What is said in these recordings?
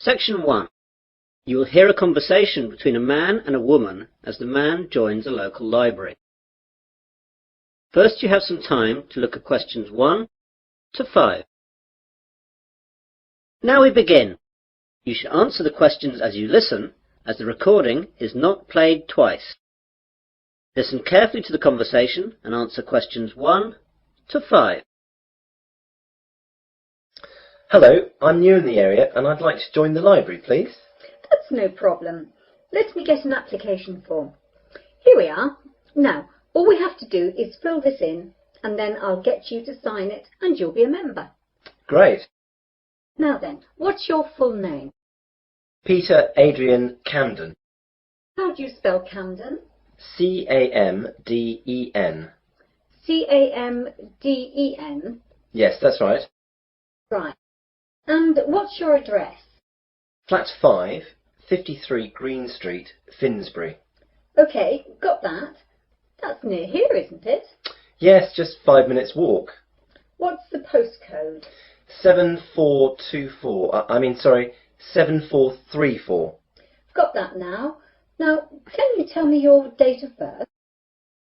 Section 1. You will hear a conversation between a man and a woman as the man joins a local library. First, you have some time to look at questions 1 to 5. Now we begin. You should answer the questions as you listen, as the recording is not played twice. Listen carefully to the conversation and answer questions 1 to 5. Hello, I'm new in the area and I'd like to join the library, please. That's no problem. Let me get an application form. Here we are. Now, all we have to do is fill this in and then I'll get you to sign it and you'll be a member. Great. Now then, what's your full name? Peter Adrian Camden. How do you spell Camden? C-A-M-D-E-N. C-A-M-D-E-N? Yes, that's right. Right. And what's your address? Flat 5, 53 Green Street, Finsbury. OK, got that. That's near here, isn't it? Yes, just 5 minutes walk. What's the postcode? 7434. Got that now. Now, can you tell me your date of birth?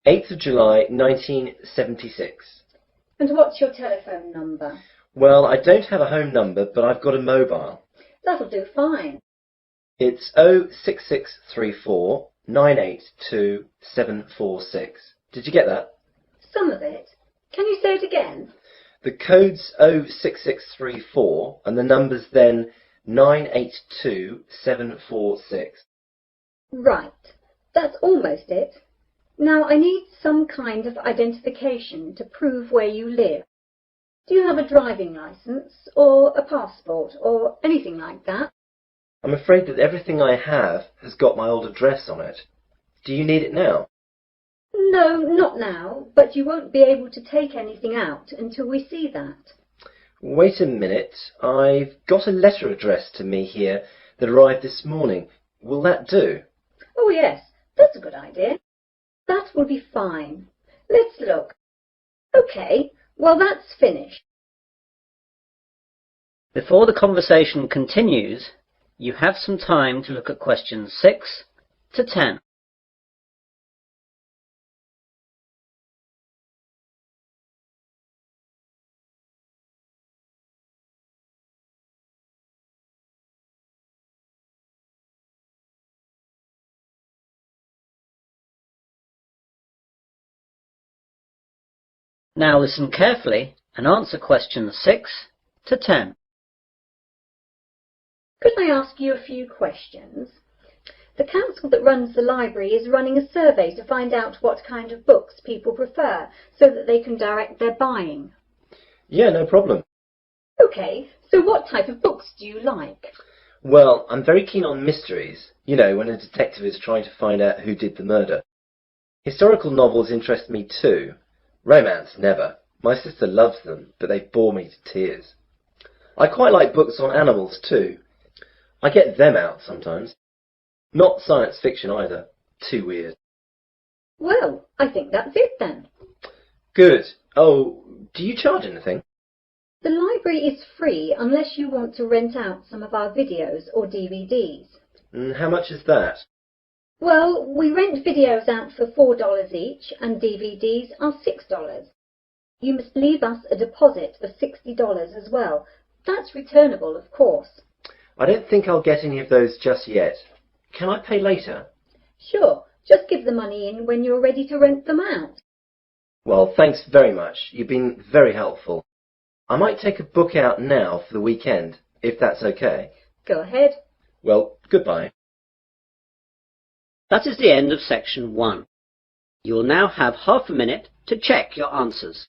8th of July 1976. And what's your telephone number? Well, I don't have a home number, but I've got a mobile. That'll do fine. It's 06634 982 746. Did you get that? Some of it. Can you say it again? The code's 06634 and the number's then 982 746. Right. That's almost it. Now I need some kind of identification to prove where you live. Do you have a driving licence or a passport or anything like that? I'm afraid that everything I have has got my old address on it. Do you need it now? No, not now, but you won't be able to take anything out until we see that. Wait a minute. I've got a letter addressed to me here that arrived this morning. Will that do? Oh yes, that's a good idea. That will be fine. Let's look. OK, well that's finished. Before the conversation continues, you have some time to look at questions 6 to 10. Now listen carefully and answer questions 6 to 10. Could I ask you a few questions? The council that runs the library is running a survey to find out what kind of books people prefer so that they can direct their buying. Yeah, no problem. OK, so what type of books do you like? Well, I'm very keen on mysteries. You know, when a detective is trying to find out who did the murder. Historical novels interest me too. Romance, never. My sister loves them, but they bore me to tears. I quite like books on animals too. I get them out sometimes. Not science fiction either. Too weird. Well, I think that's it then. Good. Oh, do you charge anything? The library is free unless you want to rent out some of our videos or DVDs. And how much is that? Well, we rent videos out for $4 each and DVDs are $6. You must leave us a deposit of $60 as well. That's returnable, of course. I don't think I'll get any of those just yet. Can I pay later? Sure, just give the money in when you're ready to rent them out. Well, thanks very much. You've been very helpful. I might take a book out now for the weekend, if that's okay. Go ahead. Well, goodbye. That is the end of section 1. You will now have half a minute to check your answers.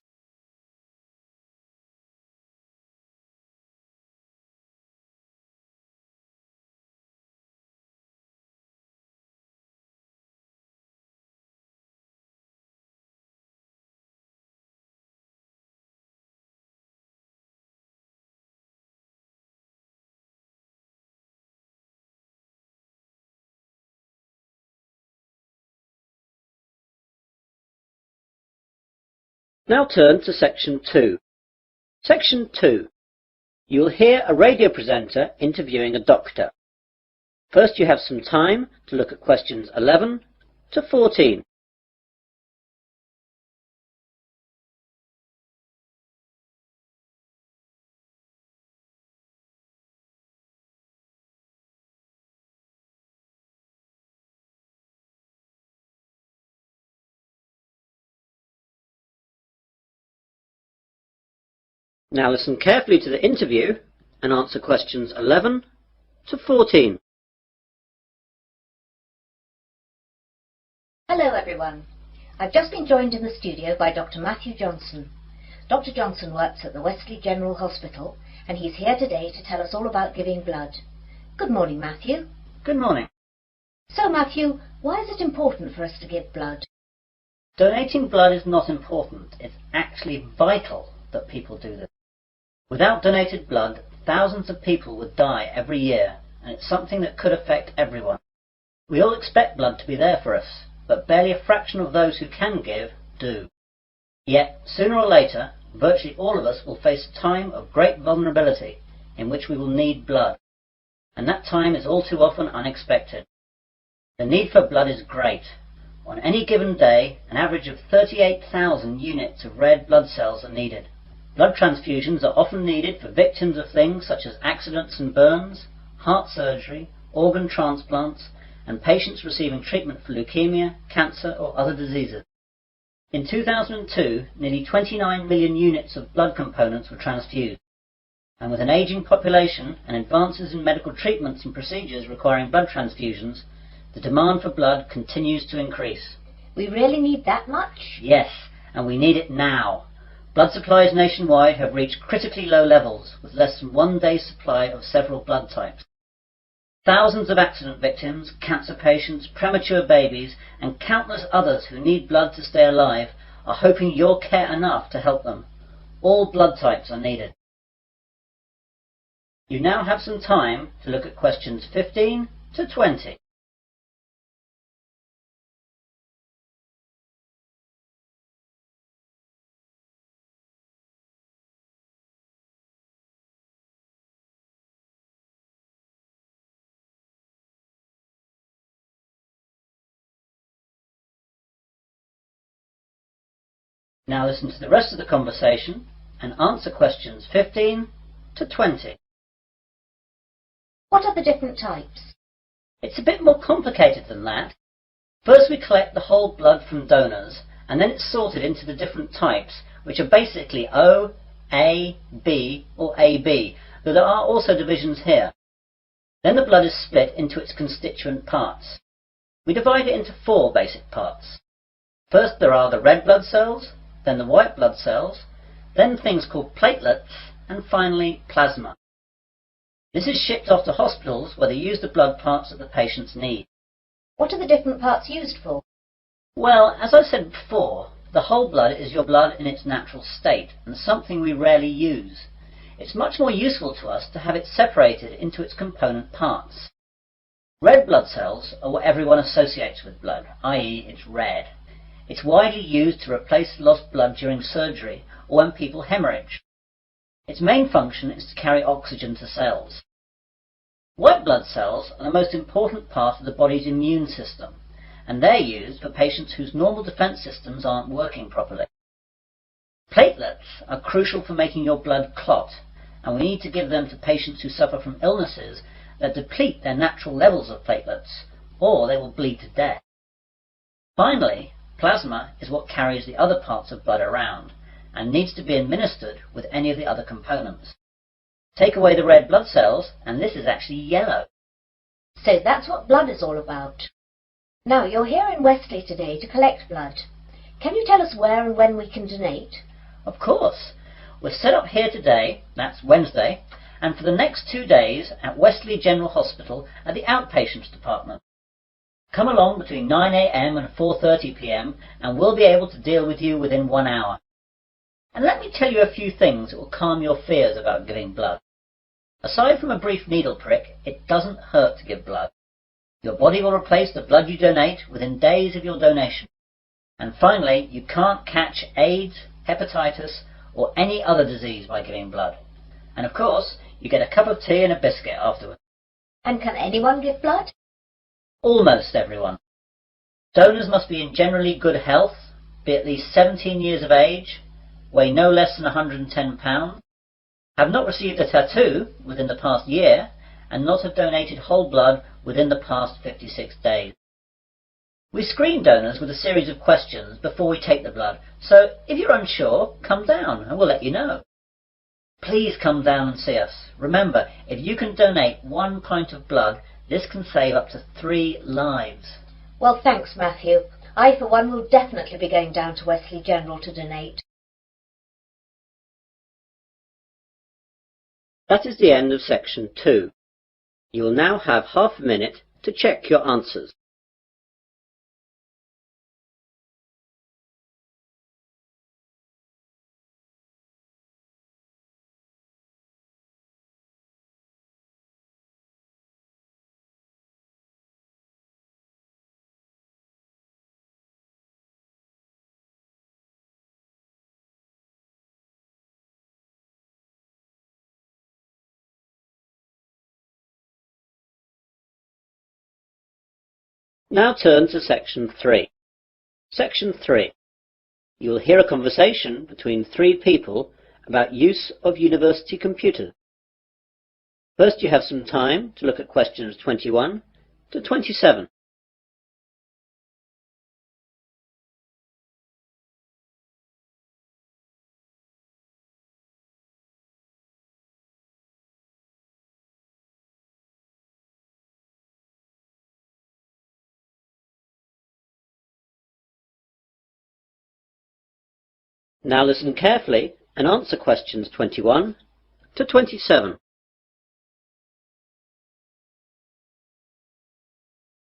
Now turn to section 2. Section 2. You will hear a radio presenter interviewing a doctor. First you have some time to look at questions 11 to 14. Now listen carefully to the interview and answer questions 11 to 14. Hello everyone. I've just been joined in the studio by Dr. Matthew Johnson. Dr. Johnson works at the Wesley General Hospital and he's here today to tell us all about giving blood. Good morning, Matthew. Good morning. So Matthew, why is it important for us to give blood? Donating blood is not important. It's actually vital that people do this. Without donated blood, thousands of people would die every year, and it's something that could affect everyone. We all expect blood to be there for us, but barely a fraction of those who can give do. Yet, sooner or later, virtually all of us will face a time of great vulnerability in which we will need blood, and that time is all too often unexpected. The need for blood is great. On any given day, an average of 38,000 units of red blood cells are needed. Blood transfusions are often needed for victims of things such as accidents and burns, heart surgery, organ transplants, and patients receiving treatment for leukemia, cancer or other diseases. In 2002, nearly 29 million units of blood components were transfused. And with an aging population and advances in medical treatments and procedures requiring blood transfusions, the demand for blood continues to increase. We really need that much? Yes, and we need it now. Blood supplies nationwide have reached critically low levels, with less than 1 day's supply of several blood types. Thousands of accident victims, cancer patients, premature babies, and countless others who need blood to stay alive are hoping you'll care enough to help them. All blood types are needed. You now have some time to look at questions 15 to 20. Now listen to the rest of the conversation and answer questions 15 to 20. What are the different types? It's a bit more complicated than that. First we collect the whole blood from donors, and then it's sorted into the different types, which are basically O, A, B or AB, though there are also divisions here. Then the blood is split into its constituent parts. We divide it into 4 basic parts. First there are the red blood cells, then the white blood cells, then things called platelets, and finally plasma. This is shipped off to hospitals where they use the blood parts that the patients need. What are the different parts used for? Well, as I said before, the whole blood is your blood in its natural state, and something we rarely use. It's much more useful to us to have it separated into its component parts. Red blood cells are what everyone associates with blood, i.e. it's red. It's widely used to replace lost blood during surgery or when people hemorrhage. Its main function is to carry oxygen to cells. White blood cells are the most important part of the body's immune system, and they're used for patients whose normal defense systems aren't working properly. Platelets are crucial for making your blood clot, and we need to give them to patients who suffer from illnesses that deplete their natural levels of platelets, or they will bleed to death. Finally, plasma is what carries the other parts of blood around, and needs to be administered with any of the other components. Take away the red blood cells, and this is actually yellow. So that's what blood is all about. Now, you're here in Wesley today to collect blood. Can you tell us where and when we can donate? Of course. We're set up here today, that's Wednesday, and for the next 2 days at Wesley General Hospital at the outpatients department. Come along between 9 a.m. and 4:30 p.m. and we'll be able to deal with you within 1 hour. And let me tell you a few things that will calm your fears about giving blood. Aside from a brief needle prick, it doesn't hurt to give blood. Your body will replace the blood you donate within days of your donation. And finally, you can't catch AIDS, hepatitis, or any other disease by giving blood. And of course, you get a cup of tea and a biscuit afterwards. And can anyone give blood? Almost everyone. Donors must be in generally good health, be at least 17 years of age, weigh no less than 110 pounds, have not received a tattoo within the past year, and not have donated whole blood within the past 56 days. We screen donors with a series of questions before we take the blood, so if you're unsure, come down and we'll let you know. Please come down and see us. Remember, if you can donate 1 pint of blood, this can save up to 3 lives. Well, thanks, Matthew. I, for one, will definitely be going down to Wesley General to donate. That is the end of section 2. You will now have half a minute to check your answers. Now turn to section 3. Section 3. You will hear a conversation between 3 people about use of university computers. First, you have some time to look at questions 21 to 27. Now listen carefully and answer questions 21 to 27.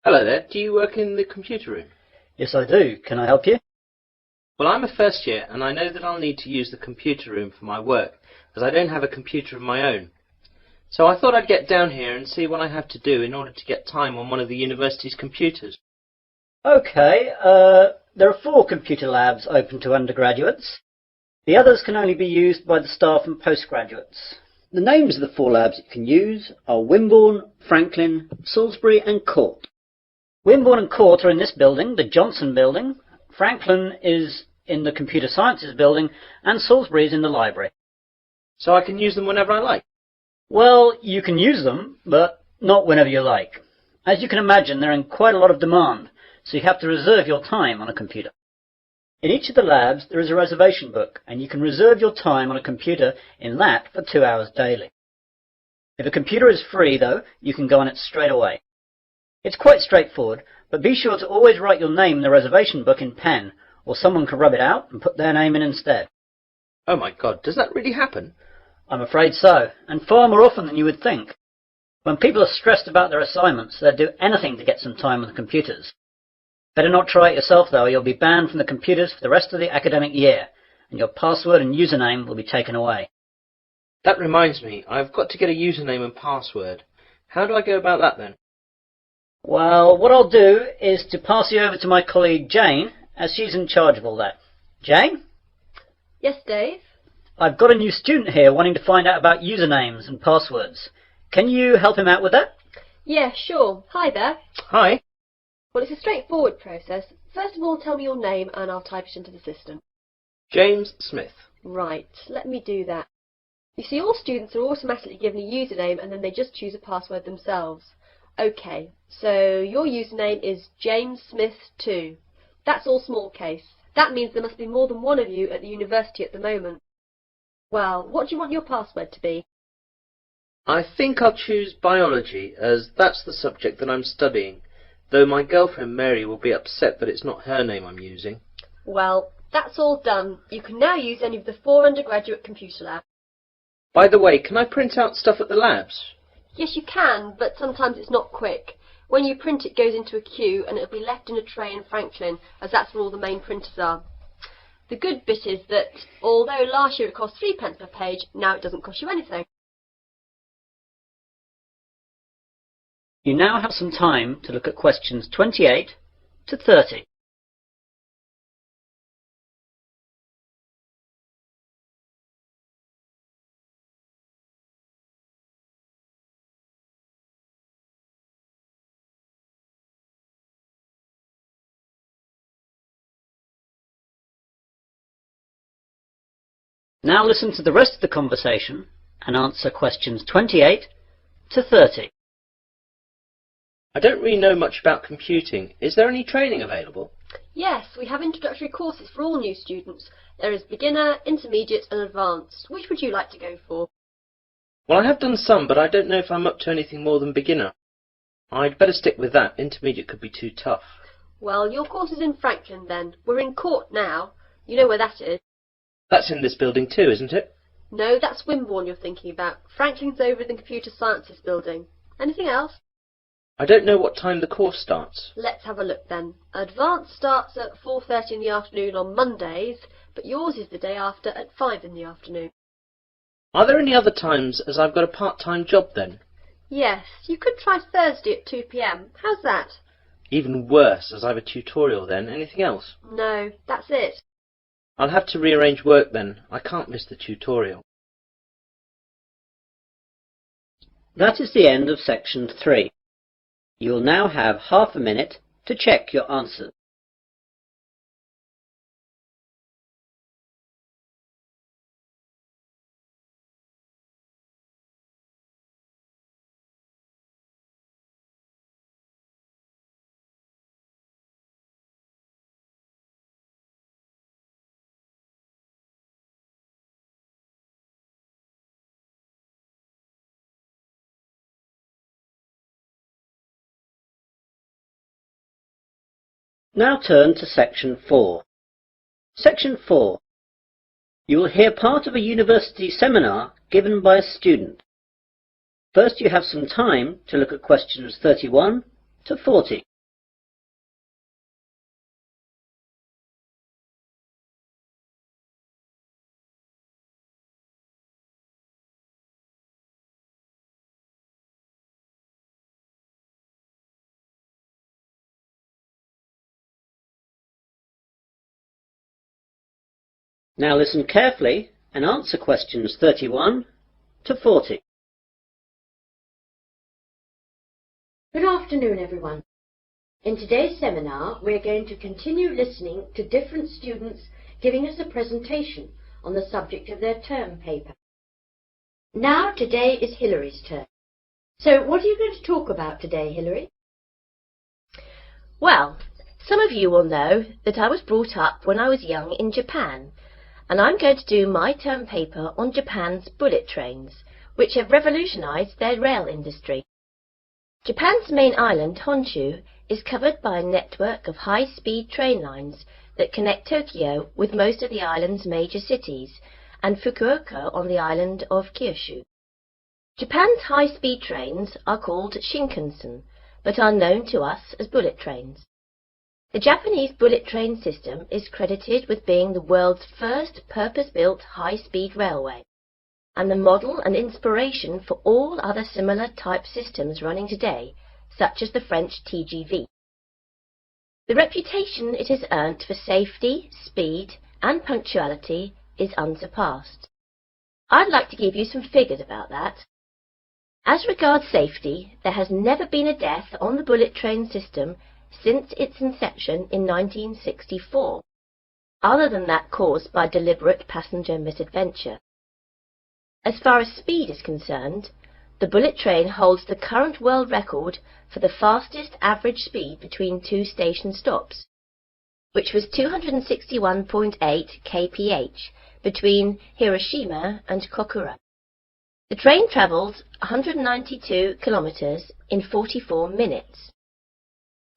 Hello there, do you work in the computer room? Yes, I do. Can I help you? Well, I'm a first year and I know that I'll need to use the computer room for my work, as I don't have a computer of my own. So I thought I'd get down here and see what I have to do in order to get time on one of the university's computers. Okay, there are 4 computer labs open to undergraduates. The others can only be used by the staff and postgraduates. The names of the 4 labs you can use are Wimborne, Franklin, Salisbury and Court. Wimborne and Court are in this building, the Johnson building. Franklin is in the Computer Sciences building and Salisbury is in the library. So I can use them whenever I like? Well, you can use them, but not whenever you like. As you can imagine, they're in quite a lot of demand, so you have to reserve your time on a computer. In each of the labs, there is a reservation book, and you can reserve your time on a computer in that for 2 hours daily. If a computer is free, though, you can go on it straight away. It's quite straightforward, but be sure to always write your name in the reservation book in pen, or someone can rub it out and put their name in instead. Oh my God, does that really happen? I'm afraid so, and far more often than you would think. When people are stressed about their assignments, they'll do anything to get some time on the computers. Better not try it yourself, though, or you'll be banned from the computers for the rest of the academic year, and your password and username will be taken away. That reminds me, I've got to get a username and password. How do I go about that then? Well, what I'll do is to pass you over to my colleague Jane, as she's in charge of all that. Jane? Yes, Dave? I've got a new student here wanting to find out about usernames and passwords. Can you help him out with that? Yeah, sure. Hi there. Hi. Well, it's a straightforward process. First of all, tell me your name and I'll type it into the system. James Smith. Right, let me do that. You see, all students are automatically given a username and then they just choose a password themselves. Okay, so your username is JamesSmith2. That's all small case. That means there must be more than one of you at the university at the moment. Well, what do you want your password to be? I think I'll choose biology, as that's the subject that I'm studying, though my girlfriend Mary will be upset that it's not her name I'm using. Well, that's all done. You can now use any of the 4 undergraduate computer labs. By the way, can I print out stuff at the labs? Yes, you can, but sometimes it's not quick. When you print, it goes into a queue and it'll be left in a tray in Franklin, as that's where all the main printers are. The good bit is that, although last year it cost 3p per page, now it doesn't cost you anything. You now have some time to look at questions 28 to 30. Now listen to the rest of the conversation and answer questions 28 to 30. I don't really know much about computing. Is there any training available? Yes, we have introductory courses for all new students. There is beginner, intermediate and advanced. Which would you like to go for? Well, I have done some, but I don't know if I'm up to anything more than beginner. I'd better stick with that. Intermediate could be too tough. Well, your course is in Franklin then. We're in Court now. You know where that is? That's in this building too, isn't it? No, that's Wimborne you're thinking about. Franklin's over in the Computer Sciences building. Anything else? I don't know what time the course starts. Let's have a look then. Advanced starts at 4:30 in the afternoon on Mondays, but yours is the day after at 5 in the afternoon. Are there any other times, as I've got a part-time job then? Yes, you could try Thursday at 2 p.m. How's that? Even worse, as I've a tutorial then. Anything else? No, that's it. I'll have to rearrange work then. I can't miss the tutorial. That is the end of section 3. You will now have half a minute to check your answers. Now turn to section 4. Section 4. You will hear part of a university seminar given by a student. First you have some time to look at questions 31 to 40. Now listen carefully and answer questions 31 to 40. Good afternoon, everyone. In today's seminar, we're going to continue listening to different students giving us a presentation on the subject of their term paper. Now, today is Hillary's turn. So, what are you going to talk about today, Hillary? Well, some of you will know that I was brought up when I was young in Japan, and I'm going to do my term paper on Japan's bullet trains, which have revolutionized their rail industry. Japan's main island, Honshu, is covered by a network of high-speed train lines that connect Tokyo with most of the island's major cities and Fukuoka on the island of Kyushu. Japan's high-speed trains are called Shinkansen, but are known to us as bullet trains. The Japanese bullet train system is credited with being the world's first purpose-built high-speed railway, and the model and inspiration for all other similar type systems running today, such as the French TGV. The reputation it has earned for safety, speed, and punctuality is unsurpassed. I'd like to give you some figures about that. As regards safety, there has never been a death on the bullet train system since its inception in 1964, other than that caused by deliberate passenger misadventure. As far as speed is concerned, the bullet train holds the current world record for the fastest average speed between two station stops, which was 261.8 kph between Hiroshima and Kokura. The train travels 192 kilometers in 44 minutes.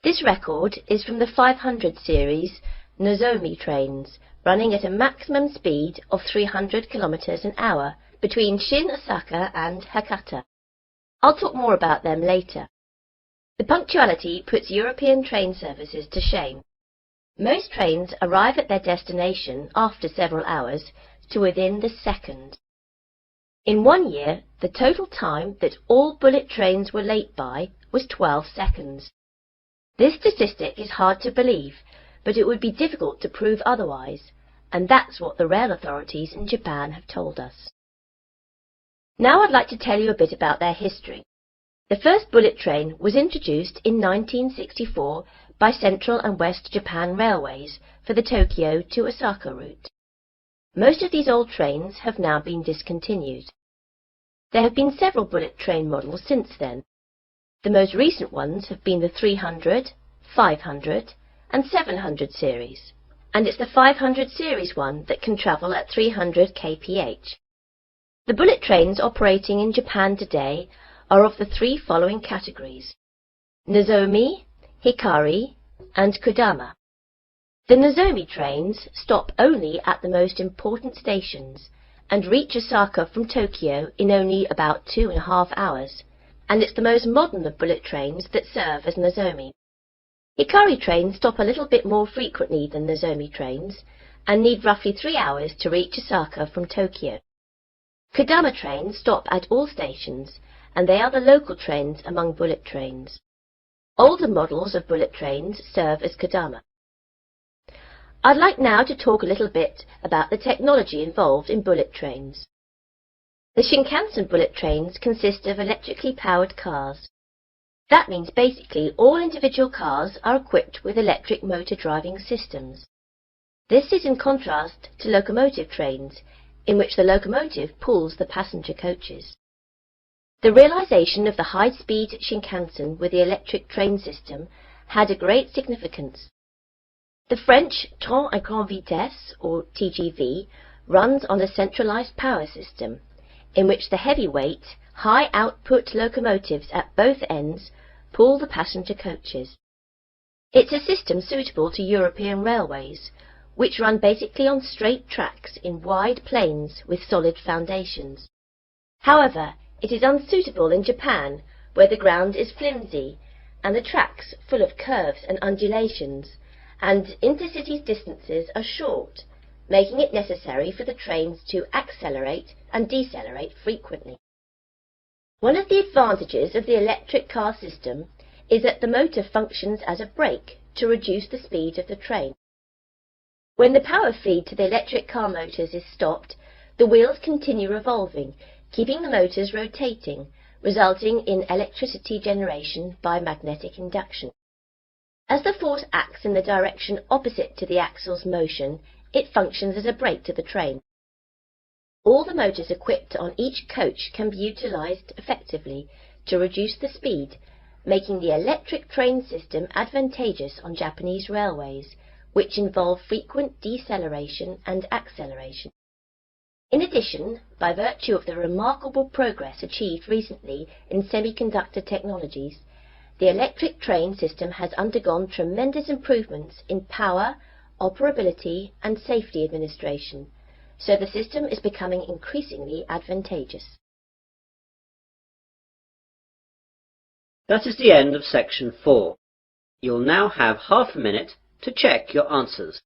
This record is from the 500 series Nozomi trains, running at a maximum speed of 300 kilometers an hour between Shin Osaka and Hakata. I'll talk more about them later. The punctuality puts European train services to shame. Most trains arrive at their destination after several hours to within the second. In 1 year, the total time that all bullet trains were late by was 12 seconds. This statistic is hard to believe, but it would be difficult to prove otherwise, and that's what the rail authorities in Japan have told us. Now I'd like to tell you a bit about their history. The first bullet train was introduced in 1964 by Central and West Japan Railways for the Tokyo to Osaka route. Most of these old trains have now been discontinued. There have been several bullet train models since then. The most recent ones have been the 300, 500 and 700 series, and it's the 500 series one that can travel at 300 kph. The bullet trains operating in Japan today are of the three following categories: Nozomi, Hikari and Kodama. The Nozomi trains stop only at the most important stations and reach Osaka from Tokyo in only about 2.5 hours, and it's the most modern of bullet trains that serve as Nozomi. Hikari trains stop a little bit more frequently than Nozomi trains and need roughly 3 hours to reach Osaka from Tokyo. Kodama trains stop at all stations, and they are the local trains among bullet trains. Older models of bullet trains serve as Kodama. I'd like now to talk a little bit about the technology involved in bullet trains. The Shinkansen bullet trains consist of electrically powered cars. That means basically all individual cars are equipped with electric motor driving systems. This is in contrast to locomotive trains, in which the locomotive pulls the passenger coaches. The realization of the high-speed Shinkansen with the electric train system had a great significance. The French Train à grande vitesse, or TGV, runs on a centralized power system, in which the heavyweight, high-output locomotives at both ends pull the passenger coaches. It's a system suitable to European railways, which run basically on straight tracks in wide plains with solid foundations. However, it is unsuitable in Japan, where the ground is flimsy and the tracks full of curves and undulations, and intercity distances are short, making it necessary for the trains to accelerate and decelerate frequently. One of the advantages of the electric car system is that the motor functions as a brake to reduce the speed of the train. When the power feed to the electric car motors is stopped, the wheels continue revolving, keeping the motors rotating, resulting in electricity generation by magnetic induction. As the force acts in the direction opposite to the axle's motion, it functions as a brake to the train. All the motors equipped on each coach can be utilized effectively to reduce the speed, making the electric train system advantageous on Japanese railways, which involve frequent deceleration and acceleration. In addition, by virtue of the remarkable progress achieved recently in semiconductor technologies, the electric train system has undergone tremendous improvements in power, operability and safety administration, so the system is becoming increasingly advantageous. That is the end of section 4. You'll now have half a minute to check your answers.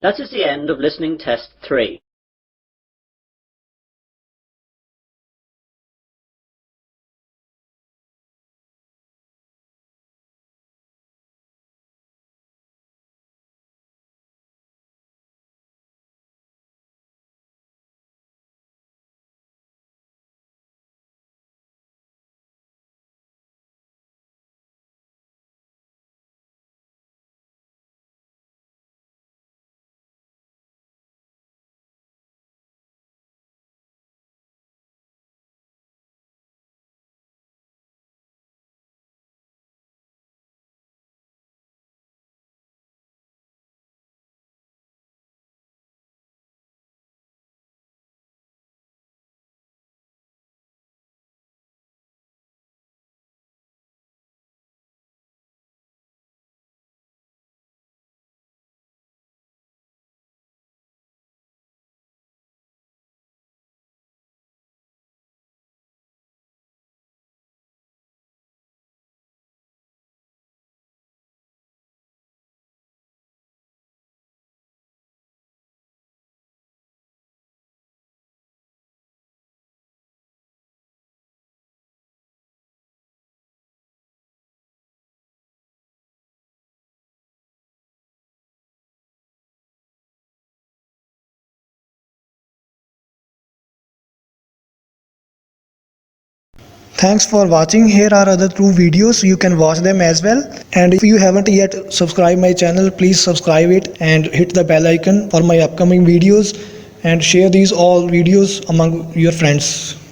That is the end of listening test 3. Thanks for watching. Here are other 2 videos. You can watch them as well. And if you haven't yet subscribed my channel, please subscribe it and hit the bell icon for my upcoming videos, and share these all videos among your friends.